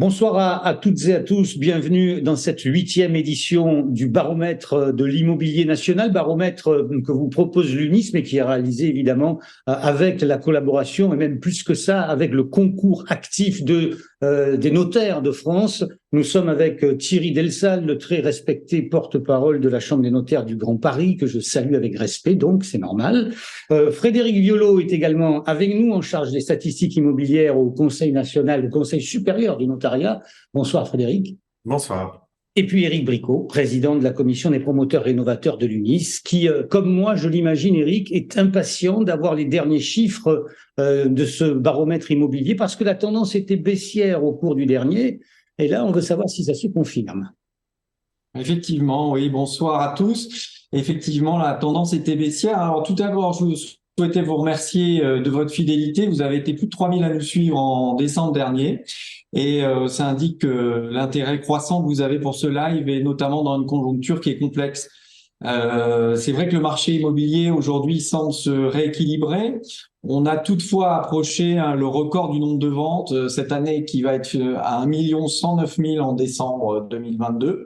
Bonsoir à toutes et à tous, bienvenue dans cette 8e édition du baromètre de l'immobilier national, baromètre que vous propose l'UNIS, mais qui est réalisé évidemment avec la collaboration et même plus que ça, avec le concours actif des notaires de France. Nous sommes avec Thierry Delsal, le très respecté porte-parole de la Chambre des notaires du Grand Paris, que je salue avec respect, donc c'est normal. Frédéric Violo est également avec nous en charge des statistiques immobilières au Conseil national, au Conseil supérieur du notariat. Bonsoir Frédéric. Bonsoir. Et puis Éric Bricot, président de la commission des promoteurs rénovateurs de l'UNIS, qui, comme moi, je l'imagine, Éric, est impatient d'avoir les derniers chiffres de ce baromètre immobilier parce que la tendance était baissière au cours du dernier. Et là, on veut savoir si ça se confirme. Effectivement, oui, bonsoir à tous. Effectivement, la tendance était baissière. Alors, tout d'abord, je souhaitais vous remercier de votre fidélité. Vous avez été plus de 3000 à nous suivre en décembre dernier. Et ça indique l'intérêt croissant que vous avez pour ce live, et notamment dans une conjoncture qui est complexe. C'est vrai que le marché immobilier aujourd'hui semble se rééquilibrer. On a toutefois approché le record du nombre de ventes cette année qui va être à 1 109 000 en décembre 2022,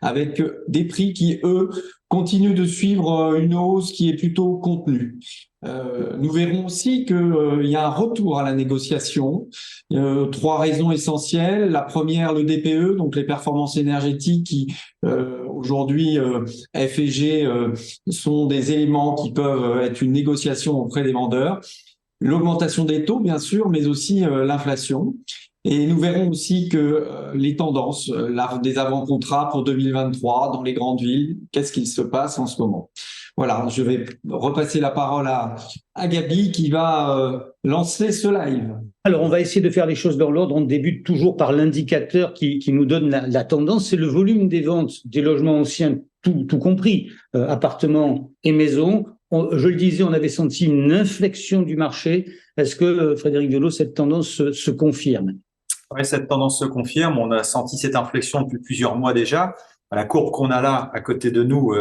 avec des prix qui, eux, continuent de suivre une hausse qui est plutôt contenue. Nous verrons aussi qu'il y a un retour à la négociation. 3 raisons essentielles. La première, le DPE, donc les performances énergétiques qui aujourd'hui F et G sont des éléments qui peuvent être une négociation auprès des vendeurs. L'augmentation des taux, bien sûr, mais aussi l'inflation. Et nous verrons aussi que les tendances, des avant-contrats pour 2023 dans les grandes villes, qu'est-ce qu'il se passe en ce moment. Voilà, je vais repasser la parole à Gabi qui va lancer ce live. Alors, on va essayer de faire les choses dans l'ordre. On débute toujours par l'indicateur qui nous donne la tendance. C'est le volume des ventes des logements anciens, tout compris, appartements et maisons. Je le disais, on avait senti une inflexion du marché. Est-ce que, Frédéric Violo, cette tendance se confirme? Oui, cette tendance se confirme. On a senti cette inflexion depuis plusieurs mois déjà. La courbe qu'on a là à côté de nous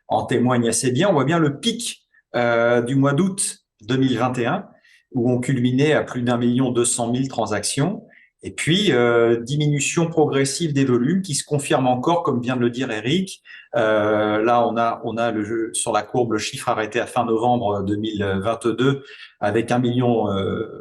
en témoigne assez bien. On voit bien le pic du mois d'août 2021 où on culminait à plus d'1 200 000 transactions. Et puis, diminution progressive des volumes qui se confirme encore, comme vient de le dire Eric. Là, on a sur la courbe le chiffre arrêté à fin novembre 2022 avec 1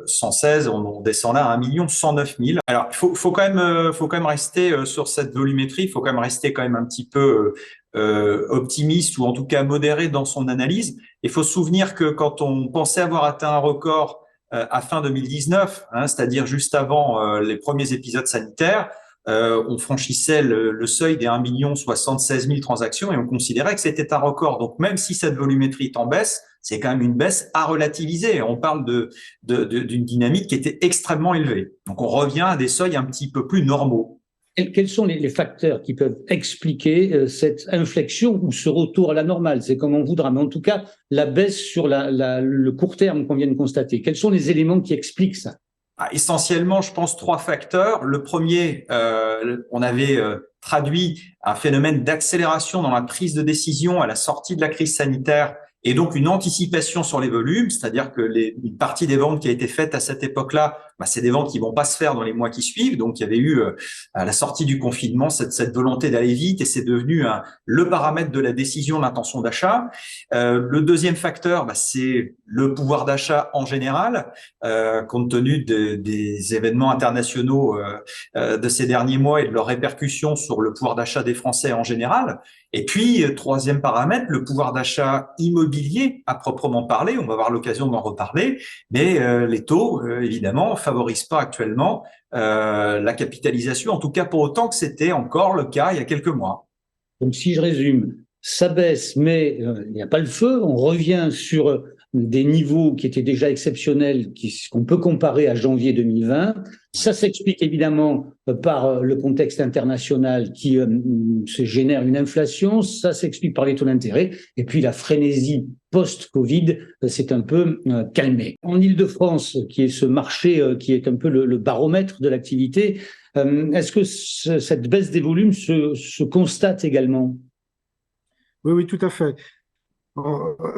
116 000. On descend là à 1 109 000. Alors, il faut quand même rester sur cette volumétrie. Il faut quand même rester quand même un petit peu optimiste ou en tout cas modéré dans son analyse. Il faut se souvenir que quand on pensait avoir atteint un record à fin 2019, c'est-à-dire juste avant les premiers épisodes sanitaires, on franchissait le seuil des 1 076 000 transactions et on considérait que c'était un record. Donc même si cette volumétrie est en baisse, c'est quand même une baisse à relativiser. On parle d'une dynamique qui était extrêmement élevée. Donc on revient à des seuils un petit peu plus normaux. Quels sont les facteurs qui peuvent expliquer cette inflexion ou ce retour à la normale? C'est comme on voudra, mais en tout cas, la baisse sur le court terme qu'on vient de constater. Quels sont les éléments qui expliquent ça? Essentiellement, je pense 3 facteurs. Le premier, on avait traduit un phénomène d'accélération dans la prise de décision à la sortie de la crise sanitaire et donc une anticipation sur les volumes, c'est-à-dire que une partie des ventes qui a été faite à cette époque-là, c'est des ventes qui vont pas se faire dans les mois qui suivent. Donc il y avait eu à la sortie du confinement cette volonté d'aller vite et c'est devenu le paramètre de la décision d'intention d'achat. Le deuxième facteur, c'est le pouvoir d'achat en général, compte tenu des événements internationaux de ces derniers mois et de leurs répercussions sur le pouvoir d'achat des Français en général. Et puis, troisième paramètre, le pouvoir d'achat immobilier à proprement parler. On va avoir l'occasion d'en reparler, mais les taux, évidemment, favorisent pas actuellement la capitalisation, en tout cas pour autant que c'était encore le cas il y a quelques mois. Donc, si je résume, ça baisse, mais il n'y a pas le feu. On revient sur des niveaux qui étaient déjà exceptionnels, qu'on peut comparer à janvier 2020. Ça s'explique évidemment par le contexte international qui génère une inflation. Ça s'explique par les taux d'intérêt. Et puis la frénésie post-Covid s'est un peu calmée. En Île-de-France, qui est ce marché qui est un peu le baromètre de l'activité, est-ce que cette baisse des volumes se constate également? Oui, tout à fait.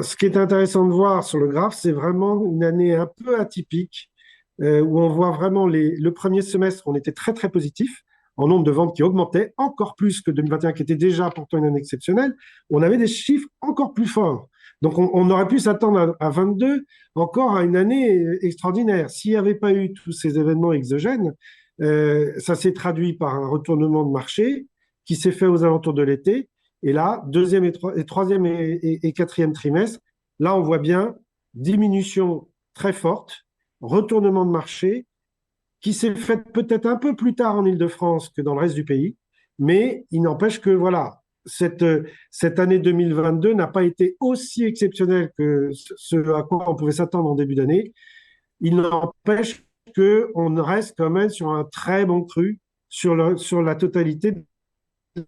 Ce qui est intéressant de voir sur le graphe, c'est vraiment une année un peu atypique où on voit vraiment le premier semestre, on était très très positif en nombre de ventes qui augmentaient, encore plus que 2021, qui était déjà pourtant une année exceptionnelle. On avait des chiffres encore plus forts. Donc on aurait pu s'attendre à 22 encore à une année extraordinaire. S'il n'y avait pas eu tous ces événements exogènes, ça s'est traduit par un retournement de marché qui s'est fait aux alentours de l'été. Et là, deuxième et troisième et quatrième trimestre, là, on voit bien diminution très forte, retournement de marché, qui s'est fait peut-être un peu plus tard en Île-de-France que dans le reste du pays, mais il n'empêche que voilà, cette année 2022 n'a pas été aussi exceptionnelle que ce à quoi on pouvait s'attendre en début d'année. Il n'empêche qu'on reste quand même sur un très bon cru sur la totalité de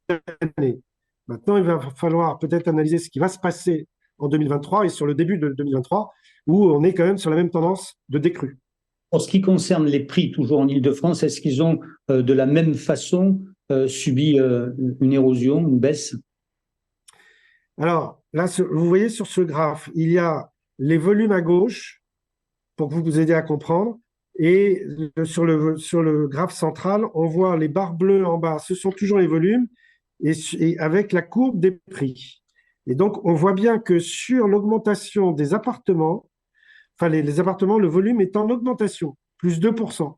l'année. Maintenant, il va falloir peut-être analyser ce qui va se passer en 2023 et sur le début de 2023, où on est quand même sur la même tendance de décrue. En ce qui concerne les prix, toujours en Île-de-France, est-ce qu'ils ont de la même façon subi une érosion, une baisse? Alors, là, vous voyez sur ce graphe, il y a les volumes à gauche, pour que vous aider à comprendre, et sur le graphe central, on voit les barres bleues en bas, ce sont toujours les volumes, et avec la courbe des prix. Et donc, on voit bien que sur l'augmentation des appartements, enfin les appartements, le volume est en augmentation, plus 2%.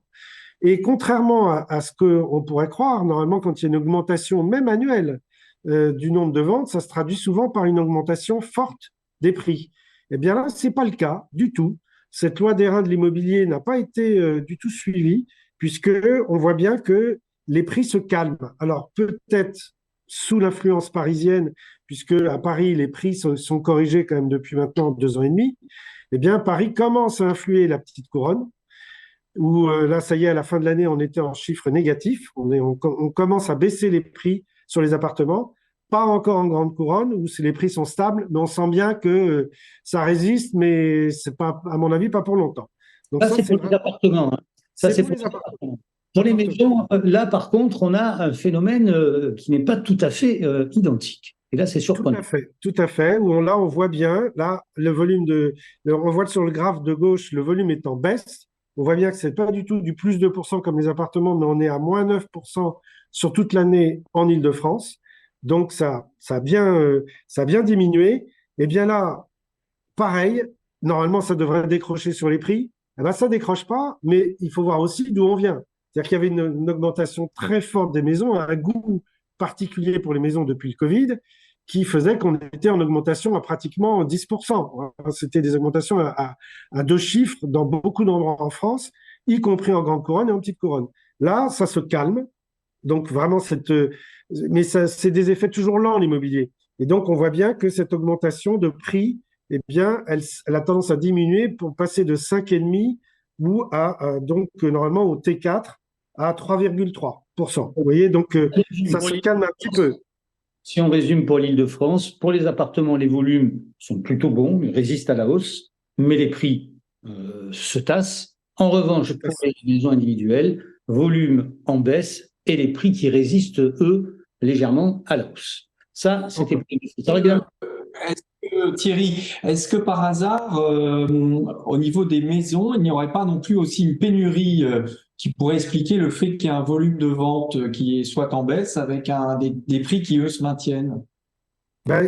Et contrairement à ce qu'on pourrait croire, normalement, quand il y a une augmentation, même annuelle, du nombre de ventes, ça se traduit souvent par une augmentation forte des prix. Eh bien là, ce n'est pas le cas du tout. Cette loi des reins de l'immobilier n'a pas été du tout suivie, puisqu'on voit bien que les prix se calment. Alors peut-être sous l'influence parisienne, puisque à Paris, les prix sont corrigés quand même depuis maintenant 2 ans et demi, eh bien Paris commence à influer la petite couronne, où là, ça y est, à la fin de l'année, on était en chiffre négatif. On commence à baisser les prix sur les appartements, pas encore en grande couronne, où les prix sont stables, mais on sent bien que ça résiste, mais c'est pas, à mon avis, pas pour longtemps. Donc ça, c'est pour les appartements. Hein. Ça, c'est pour les appartements. Pour les maisons, là, par contre, on a un phénomène qui n'est pas tout à fait identique. Et là, c'est surprenant. Tout à fait. Où là, on voit bien, là, le volume on voit sur le graphe de gauche, le volume est en baisse. On voit bien que c'est pas du tout du plus 2% comme les appartements, mais on est à moins 9% sur toute l'année en Île-de-France. Donc, ça a bien diminué. Et bien là, pareil, normalement, ça devrait décrocher sur les prix. Eh ben, ça décroche pas, mais il faut voir aussi d'où on vient. C'est-à-dire qu'il y avait une augmentation très forte des maisons, un goût particulier pour les maisons depuis le Covid, qui faisait qu'on était en augmentation à pratiquement 10%. C'était des augmentations à 2 chiffres dans beaucoup d'endroits en France, y compris en grande couronne et en petite couronne. Là, ça se calme. Donc vraiment, mais c'est des effets toujours lents, l'immobilier. Et donc, on voit bien que cette augmentation de prix, eh bien, elle a tendance à diminuer pour passer de 5,5 ou donc normalement au T4 à 3,3%. Vous voyez, donc ça se calme un petit peu. Si on résume pour l'Île-de-France, pour les appartements, les volumes sont plutôt bons, ils résistent à la hausse, mais les prix se tassent. En revanche, pour les maisons individuelles, volume en baisse et les prix qui résistent, eux, légèrement à la hausse. Ça, c'était Thierry, est-ce que par hasard, au niveau des maisons, il n'y aurait pas non plus aussi une pénurie qui pourrait expliquer le fait qu'il y ait un volume de vente qui soit en baisse avec des prix qui, eux, se maintiennent?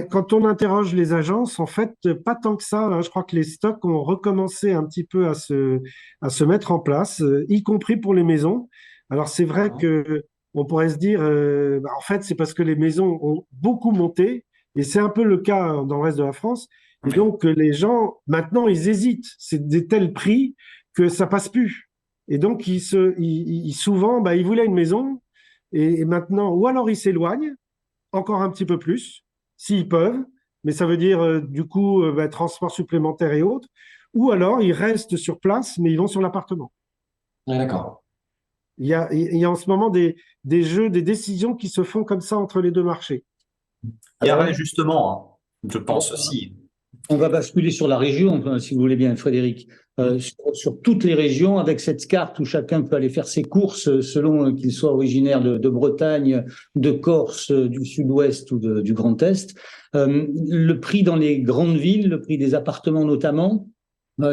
Quand on interroge les agences, en fait, pas tant que ça. Hein. Je crois que les stocks ont recommencé un petit peu à se mettre en place, y compris pour les maisons. Alors, c'est vrai que on pourrait se dire, en fait, c'est parce que les maisons ont beaucoup monté, et c'est un peu le cas dans le reste de la France. Et donc, les gens, maintenant, ils hésitent. C'est des tels prix que ça passe plus. Et donc, souvent, ils voulaient une maison, et maintenant, ou alors ils s'éloignent encore un petit peu plus, s'ils peuvent, mais ça veut dire, du coup, transport supplémentaire et autres, ou alors ils restent sur place, mais ils vont sur l'appartement. Ah, d'accord. Il y a en ce moment des jeux, des décisions qui se font comme ça entre les deux marchés. Il y a justement, je pense aussi. On va basculer sur la région, si vous voulez bien, Frédéric. Sur toutes les régions, avec cette carte où chacun peut aller faire ses courses selon qu'il soit originaire de Bretagne, de Corse, du Sud-Ouest ou du Grand Est. Le prix dans les grandes villes, le prix des appartements notamment,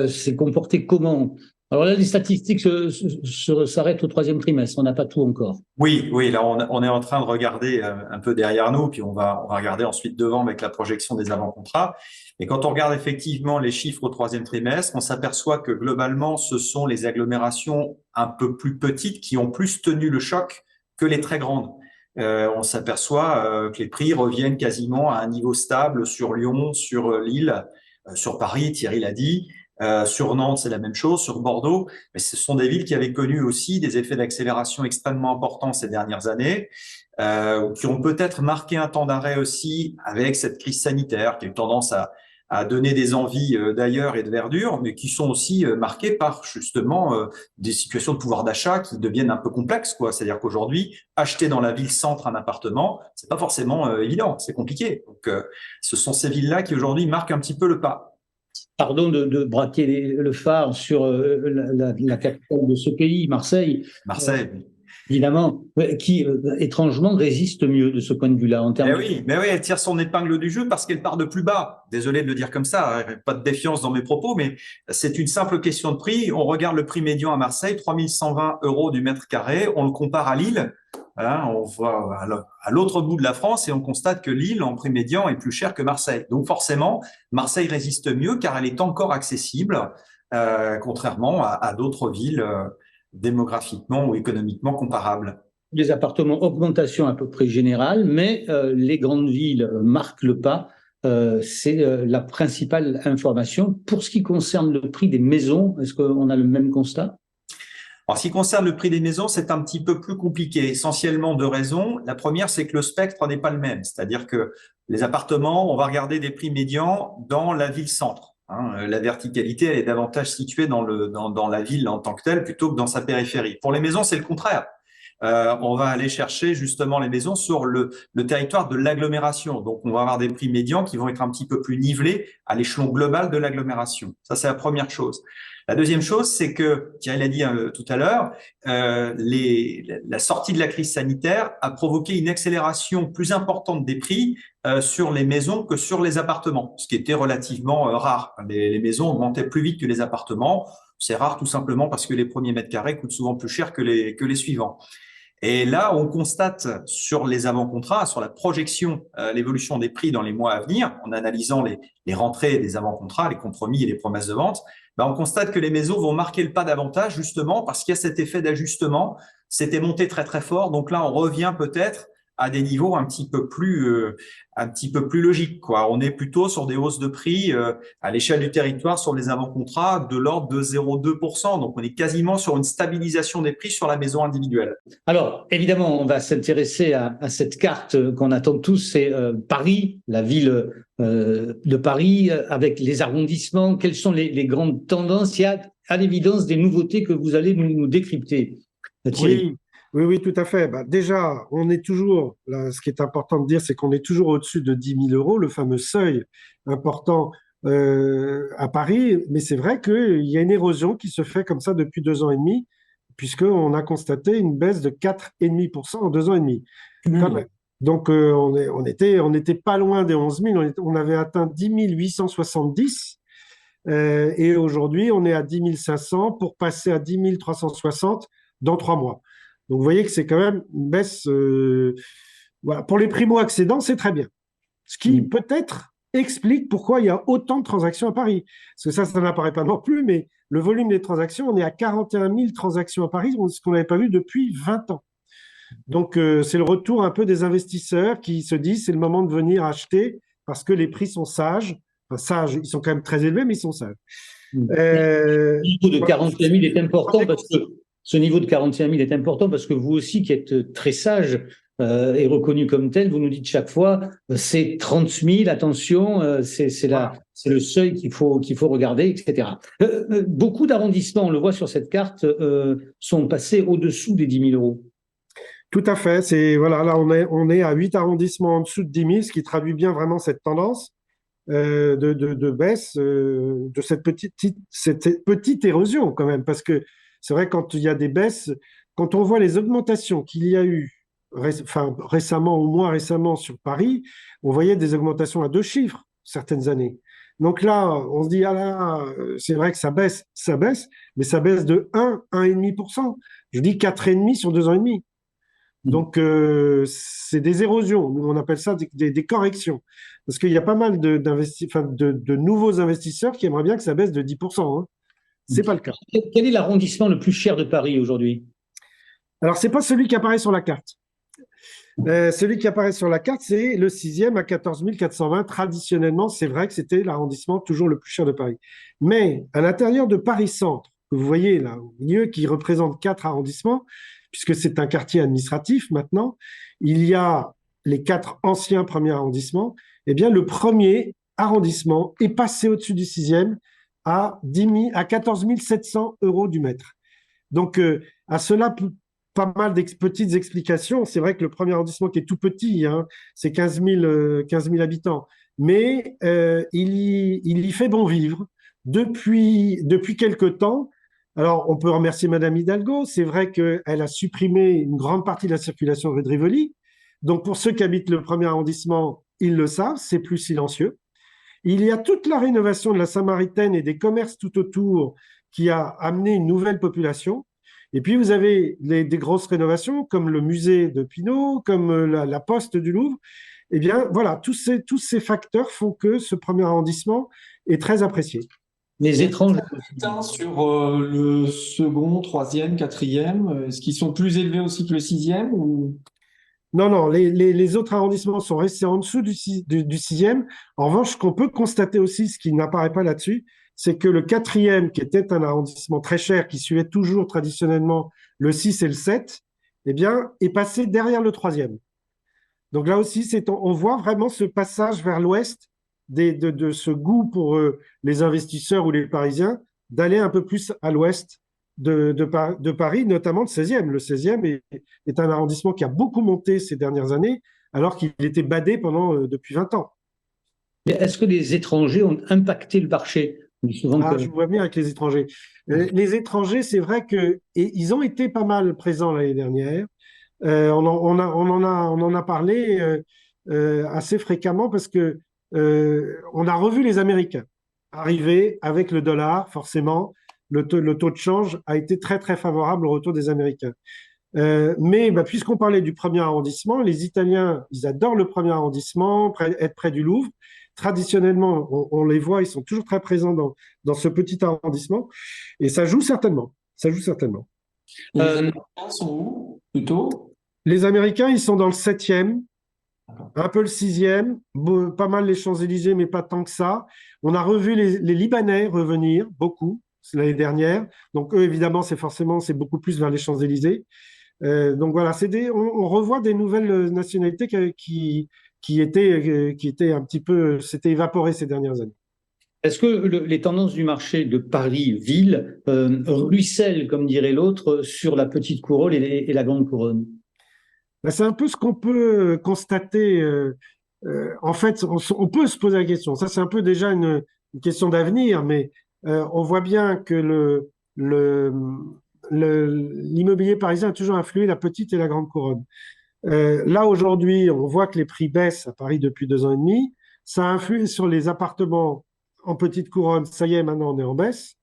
s'est comporté comment Alors là, les statistiques s'arrêtent au troisième trimestre. On n'a pas tout encore. Oui, oui, là on est en train de regarder un peu derrière nous, puis on va regarder ensuite devant avec la projection des avant-contrats. Et quand on regarde effectivement les chiffres au troisième trimestre, on s'aperçoit que globalement, ce sont les agglomérations un peu plus petites qui ont plus tenu le choc que les très grandes. On s'aperçoit que les prix reviennent quasiment à un niveau stable sur Lyon, sur Lille, sur Paris, Thierry l'a dit. Sur Nantes, c'est la même chose, sur Bordeaux, mais ce sont des villes qui avaient connu aussi des effets d'accélération extrêmement importants ces dernières années, qui ont peut-être marqué un temps d'arrêt aussi avec cette crise sanitaire, qui a eu tendance à donner des envies d'ailleurs et de verdure, mais qui sont aussi marquées par justement des situations de pouvoir d'achat qui deviennent un peu complexes, quoi. C'est-à-dire qu'aujourd'hui, acheter dans la ville-centre un appartement, c'est pas forcément évident, c'est compliqué. Donc, ce sont ces villes-là qui aujourd'hui marquent un petit peu le pas. Pardon de braquer le phare sur la capitale de ce pays, Marseille. Marseille. Évidemment, qui étrangement résiste mieux de ce point de vue-là en termes. Mais oui, elle tire son épingle du jeu parce qu'elle part de plus bas. Désolé de le dire comme ça, pas de défiance dans mes propos, mais c'est une simple question de prix. On regarde le prix médian à Marseille, 3120 € du mètre carré. On le compare à Lille. Voilà, on voit à l'autre bout de la France et on constate que Lille, en prix médian, est plus cher que Marseille. Donc forcément, Marseille résiste mieux car elle est encore accessible, contrairement à d'autres villes démographiquement ou économiquement comparables. Les appartements, augmentation à peu près générale, mais les grandes villes marquent le pas. C'est la principale information. Pour ce qui concerne le prix des maisons, est-ce qu'on a le même constat ? En ce qui concerne le prix des maisons, c'est un petit peu plus compliqué, essentiellement deux raisons. La première, c'est que le spectre n'est pas le même. C'est-à-dire que les appartements, on va regarder des prix médians dans la ville-centre. La verticalité, elle est davantage située dans la ville en tant que telle plutôt que dans sa périphérie. Pour les maisons, c'est le contraire. On va aller chercher justement les maisons sur le territoire de l'agglomération. Donc, on va avoir des prix médians qui vont être un petit peu plus nivelés à l'échelon global de l'agglomération. Ça, c'est la première chose. La deuxième chose, c'est que, Thierry l'a dit tout à l'heure, la sortie de la crise sanitaire a provoqué une accélération plus importante des prix sur les maisons que sur les appartements, ce qui était relativement rare. Les maisons augmentaient plus vite que les appartements. C'est rare tout simplement parce que les premiers mètres carrés coûtent souvent plus cher que les suivants. Et là, on constate sur les avant-contrats, sur la projection, l'évolution des prix dans les mois à venir, en analysant les rentrées des avant-contrats, les compromis et les promesses de vente, on constate que les maisons vont marquer le pas davantage justement parce qu'il y a cet effet d'ajustement. C'était monté très très fort, donc là on revient peut-être à des niveaux un petit peu plus logiques, quoi. On est plutôt sur des hausses de prix à l'échelle du territoire sur les avant-contrats de l'ordre de 0,2%. Donc on est quasiment sur une stabilisation des prix sur la maison individuelle. Alors évidemment, on va s'intéresser à cette carte qu'on attend tous, c'est Paris, la ville de Paris, avec les arrondissements. Quelles sont les grandes tendances? Il y a à l'évidence des nouveautés que vous allez nous décrypter. Thierry. Oui, tout à fait. Déjà, on est toujours, là, ce qui est important de dire, c'est qu'on est toujours au-dessus de 10 000 €, le fameux seuil important à Paris. Mais c'est vrai qu'il y a une érosion qui se fait comme ça depuis 2 ans et demi, puisqu'on a constaté une baisse de 4,5% en 2 ans et demi. Donc, on n'était pas loin des 11 000, on avait atteint 10 870. Et aujourd'hui, on est à 10 500 pour passer à 10 360 dans 3 mois. Donc, vous voyez que c'est quand même une baisse. Voilà. Pour les primo-accédants, c'est très bien. Ce qui peut-être explique pourquoi il y a autant de transactions à Paris. Parce que ça n'apparaît pas non plus, mais le volume des transactions, on est à 41 000 transactions à Paris, ce qu'on n'avait pas vu depuis 20 ans. Donc, c'est le retour un peu des investisseurs qui se disent c'est le moment de venir acheter parce que les prix sont sages. Enfin, sages, ils sont quand même très élevés, mais ils sont sages. Le niveau de 41 000 est important parce que ce niveau de 41 000 est important parce que vous aussi, qui êtes très sage et reconnu comme tel, vous nous dites chaque fois, c'est 30 000, attention, c'est le seuil qu'il faut regarder, etc. Beaucoup d'arrondissements, on le voit sur cette carte, sont passés au-dessous des 10 000 €. Tout à fait. Voilà, là, on est à 8 arrondissements en dessous de 10 000, ce qui traduit bien vraiment cette tendance de baisse, de cette petite érosion quand même, parce que c'est vrai, quand il y a des baisses, quand on voit les augmentations qu'il y a eu récemment ou moins récemment sur Paris, on voyait des augmentations à 2 chiffres certaines années. Donc là, on se dit, ah là, c'est vrai que ça baisse, mais ça baisse de 1,5%. Je dis 4,5 sur 2 ans et demi. Donc, c'est des érosions. Nous, on appelle ça des corrections. Parce qu'il y a pas mal de nouveaux investisseurs qui aimeraient bien que ça baisse de 10%. Hein. C'est pas le cas. Quel est l'arrondissement le plus cher de Paris aujourd'hui? Alors, c'est pas celui qui apparaît sur la carte. Celui qui apparaît sur la carte, c'est le 6e à 14 420. Traditionnellement, c'est vrai que c'était l'arrondissement toujours le plus cher de Paris. Mais à l'intérieur de Paris-Centre, que vous voyez là au milieu, qui représente 4 arrondissements, puisque c'est un quartier administratif maintenant, il y a les 4 anciens premiers arrondissements. Eh bien, le premier arrondissement est passé au-dessus du 6e à 14 700 euros du mètre. Donc, à cela, pas mal de petites explications. C'est vrai que le premier arrondissement qui est tout petit, hein, c'est 15 000 habitants, mais il y fait bon vivre depuis quelque temps. Alors, on peut remercier Madame Hidalgo. C'est vrai qu'elle a supprimé une grande partie de la circulation rue de Rivoli. Donc, pour ceux qui habitent le premier arrondissement, ils le savent, c'est plus silencieux. Il y a toute la rénovation de la Samaritaine et des commerces tout autour qui a amené une nouvelle population. Et puis, vous avez des grosses rénovations comme le musée de Pinault, comme la Poste du Louvre. Eh bien, voilà, tous ces facteurs font que ce premier arrondissement est très apprécié. Les étrangers. Sur le second, troisième, quatrième, est-ce qu'ils sont plus élevés aussi que le sixième ou... Non, les autres arrondissements sont restés en dessous du 6e. En revanche, ce qu'on peut constater aussi, ce qui n'apparaît pas là-dessus, c'est que le 4e, qui était un arrondissement très cher, qui suivait toujours traditionnellement le 6 et le 7, eh bien, est passé derrière le 3e. Donc là aussi, on voit vraiment ce passage vers l'ouest de ce goût pour les investisseurs ou les Parisiens d'aller un peu plus à l'ouest de Paris, notamment le 16e. Le 16e est un arrondissement qui a beaucoup monté ces dernières années, alors qu'il était badé depuis 20 ans. Mais est-ce que les étrangers ont impacté le marché? Je vois bien avec les étrangers. Les étrangers, c'est vrai qu'ils ont été pas mal présents l'année dernière. On en a parlé assez fréquemment parce que on a revu les Américains arriver avec le dollar, forcément. Le taux de change a été très, très favorable au retour des Américains. Mais puisqu'on parlait du premier arrondissement, les Italiens, ils adorent le premier arrondissement, être près du Louvre. Traditionnellement, on les voit, ils sont toujours très présents dans ce petit arrondissement. Et ça joue certainement. Ça joue certainement. Les Américains sont où, plutôt? Les Américains, ils sont dans le 7e, un peu le 6e, pas mal les Champs-Élysées, mais pas tant que ça. On a revu les Libanais revenir, beaucoup, l'année dernière. Donc, eux, évidemment, c'est beaucoup plus vers les Champs-Élysées. Donc, voilà, on revoit des nouvelles nationalités qui étaient un petit peu, s'étaient évaporées ces dernières années. Est-ce que les tendances du marché de Paris-Ville ruissellent, comme dirait l'autre, sur la petite couronne et la grande couronne? C'est un peu ce qu'on peut constater. En fait, on peut se poser la question. Ça, c'est un peu déjà une question d'avenir, mais on voit bien que l'immobilier parisien a toujours influé la petite et la grande couronne. Là, aujourd'hui, on voit que les prix baissent à Paris depuis 2 ans et demi. Ça a influé sur les appartements en petite couronne. Ça y est, maintenant, on est en baisse.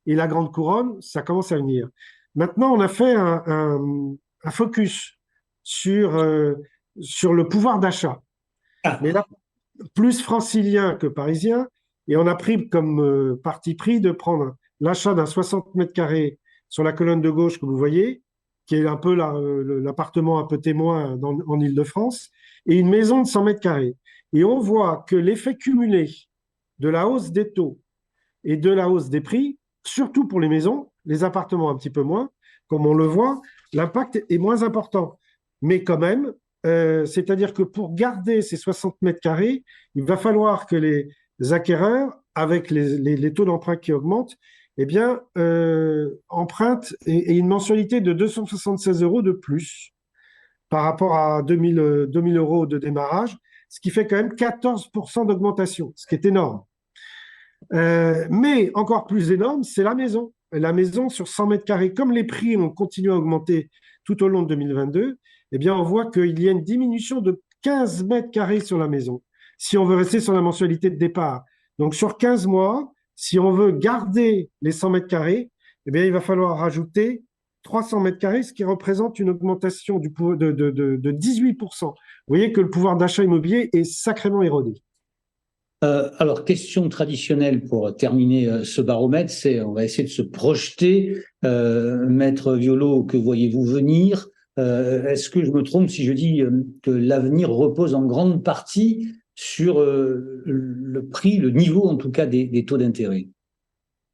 Et la grande couronne, ça commence à venir. Maintenant, on a fait un focus sur le pouvoir d'achat. Mais là, plus francilien que parisien. Et on a pris comme parti pris de prendre l'achat d'un 60 mètres carrés sur la colonne de gauche que vous voyez, qui est un peu l'appartement un peu témoin en Île-de-France, et une maison de 100 mètres carrés. Et on voit que l'effet cumulé de la hausse des taux et de la hausse des prix, surtout pour les maisons, les appartements un petit peu moins, comme on le voit, l'impact est moins important. Mais quand même, c'est-à-dire que pour garder ces 60 mètres carrés, il va falloir que les acquéreurs, avec les taux d'emprunt qui augmentent, eh bien, empruntent et une mensualité de 276 € de plus par rapport à 2000 € de démarrage, ce qui fait quand même 14% d'augmentation, ce qui est énorme. Mais encore plus énorme, c'est la maison. La maison sur 100 mètres carrés, comme les prix ont continué à augmenter tout au long de 2022, eh bien, on voit qu'il y a une diminution de 15 mètres carrés sur la maison, si on veut rester sur la mensualité de départ. Donc, sur 15 mois, si on veut garder les 100 mètres carrés, eh bien, il va falloir rajouter 300 mètres carrés, ce qui représente une augmentation de 18%. Vous voyez que le pouvoir d'achat immobilier est sacrément érodé. Alors, question traditionnelle pour terminer ce baromètre, c'est on va essayer de se projeter. Maître Violo, que voyez-vous venir? Est-ce que je me trompe si je dis que l'avenir repose en grande partie sur le prix, le niveau en tout cas des taux d'intérêt?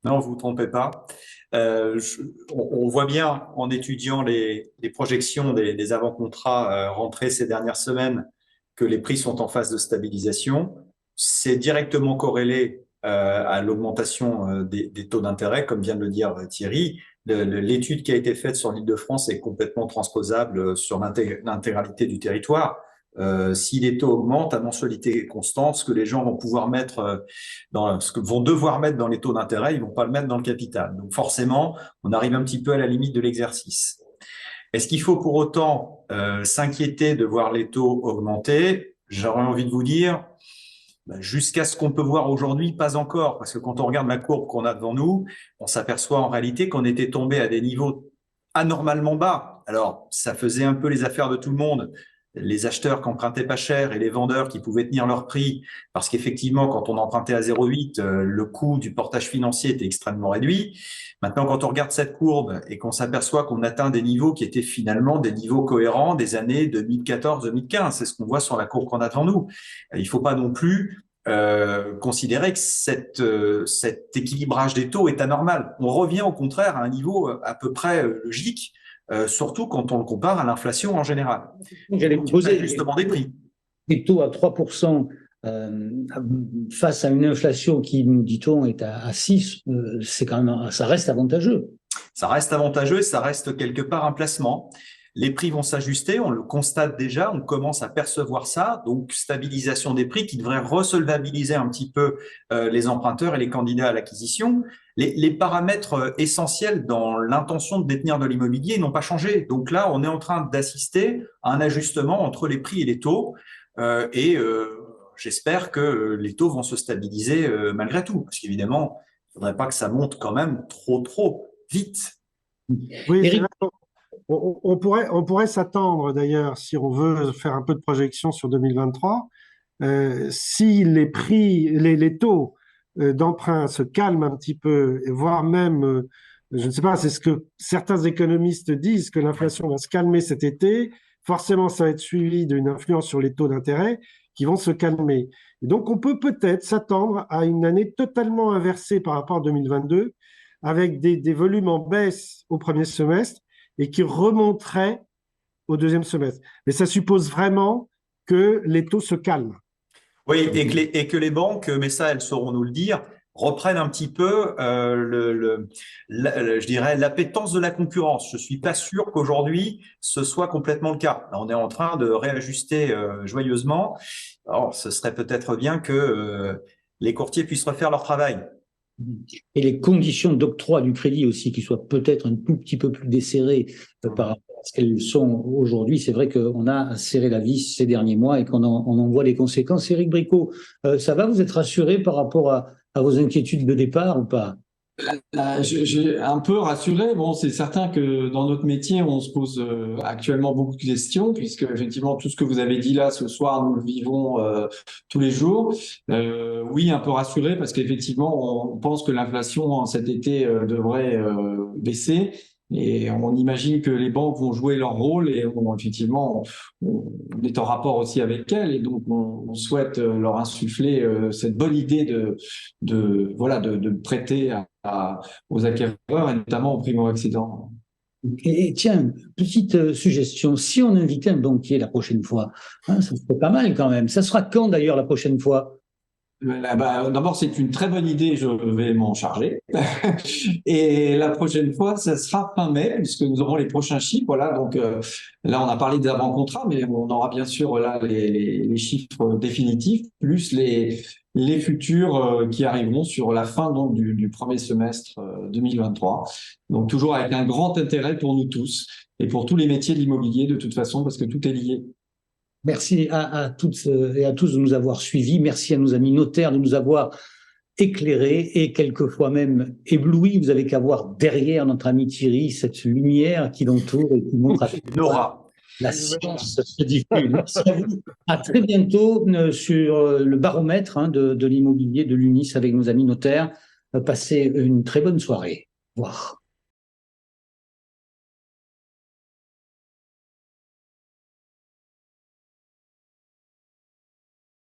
Non, vous vous trompez pas. On voit bien en étudiant les projections des avant-contrats rentrés ces dernières semaines que les prix sont en phase de stabilisation. C'est directement corrélé à l'augmentation des taux d'intérêt, comme vient de le dire Thierry. L'étude qui a été faite sur l'Île-de-France est complètement transposable sur l'intégralité du territoire. Si les taux augmentent à mensualité constante, ce que les gens vont pouvoir mettre ce que vont devoir mettre dans les taux d'intérêt, ils vont pas le mettre dans le capital. Donc forcément, on arrive un petit peu à la limite de l'exercice. Est-ce qu'il faut pour autant s'inquiéter de voir les taux augmenter? J'aurais envie de vous dire, jusqu'à ce qu'on peut voir aujourd'hui, pas encore, parce que quand on regarde la courbe qu'on a devant nous, on s'aperçoit en réalité qu'on était tombé à des niveaux anormalement bas. Alors, ça faisait un peu les affaires de tout le monde, les acheteurs qui empruntaient pas cher et les vendeurs qui pouvaient tenir leur prix, parce qu'effectivement, quand on empruntait à 0,8, le coût du portage financier était extrêmement réduit. Maintenant, quand on regarde cette courbe et qu'on s'aperçoit qu'on atteint des niveaux qui étaient finalement des niveaux cohérents des années 2014-2015, c'est ce qu'on voit sur la courbe qu'on a devant nous. Il faut pas non plus considérer que cet équilibrage des taux est anormal. On revient au contraire à un niveau à peu près logique, surtout quand on le compare à l'inflation en général. J'allais vous poser justement des prix. Des taux à 3% face à une inflation qui, nous dit-on, est à 6, c'est quand même, ça reste avantageux. Ça reste avantageux et ça reste quelque part un placement. Les prix vont s'ajuster, on le constate déjà, on commence à percevoir ça, donc stabilisation des prix qui devrait resolvabiliser un petit peu les emprunteurs et les candidats à l'acquisition. Les paramètres essentiels dans l'intention de détenir de l'immobilier n'ont pas changé. Donc là, on est en train d'assister à un ajustement entre les prix et les taux j'espère que les taux vont se stabiliser malgré tout, parce qu'évidemment, il ne faudrait pas que ça monte quand même trop vite. Oui, Eric, on pourrait s'attendre d'ailleurs, si on veut faire un peu de projection sur 2023, si les taux d'emprunt se calment un petit peu, voire même, je ne sais pas, c'est ce que certains économistes disent, que l'inflation va se calmer cet été, forcément ça va être suivi d'une influence sur les taux d'intérêt qui vont se calmer. Et donc on peut peut-être s'attendre à une année totalement inversée par rapport à 2022, avec des volumes en baisse au premier semestre, et qui remonterait au deuxième semestre. Mais ça suppose vraiment que les taux se calment. Oui, et que les banques, mais ça, elles sauront nous le dire, reprennent un petit peu, je dirais, l'appétence de la concurrence. Je suis pas sûr qu'aujourd'hui, ce soit complètement le cas. Là, on est en train de réajuster joyeusement. Alors, ce serait peut-être bien que les courtiers puissent refaire leur travail. Et les conditions d'octroi du crédit aussi, qui soient peut-être un tout petit peu plus desserrées par rapport à ce qu'elles sont aujourd'hui. C'est vrai qu'on a serré la vis ces derniers mois et qu'on en voit les conséquences. Éric Bricot, ça va? Vous êtes rassuré par rapport à vos inquiétudes de départ ou pas? J'ai un peu rassuré. Bon, c'est certain que dans notre métier, on se pose actuellement beaucoup de questions, puisque effectivement tout ce que vous avez dit là ce soir, nous le vivons tous les jours. Oui, un peu rassuré parce qu'effectivement, on pense que l'inflation cet été devrait baisser. Et on imagine que les banques vont jouer leur rôle et effectivement, on est en rapport aussi avec elles et donc on souhaite leur insuffler cette bonne idée de prêter aux acquéreurs et notamment aux primo-accédants. Et tiens, petite suggestion, si on invitait un banquier la prochaine fois, ça serait pas mal quand même. Ça sera quand d'ailleurs la prochaine fois? D'abord, c'est une très bonne idée, je vais m'en charger. Et la prochaine fois, ça sera fin mai, puisque nous aurons les prochains chiffres. Voilà, donc là, on a parlé des avant-contrats, mais on aura bien sûr là les chiffres définitifs, plus les futurs qui arriveront sur la fin donc, du premier semestre 2023. Donc toujours avec un grand intérêt pour nous tous et pour tous les métiers de l'immobilier de toute façon, parce que tout est lié. Merci à toutes et à tous de nous avoir suivis. Merci à nos amis notaires de nous avoir éclairé et quelquefois même ébloui. Vous avez qu'à voir derrière notre ami Thierry cette lumière qui l'entoure et qui montre à quel point Nora. la science se diffuse. Merci à vous. À très bientôt sur le baromètre de l'immobilier de l'UNIS avec nos amis notaires. Passez une très bonne soirée. Au revoir.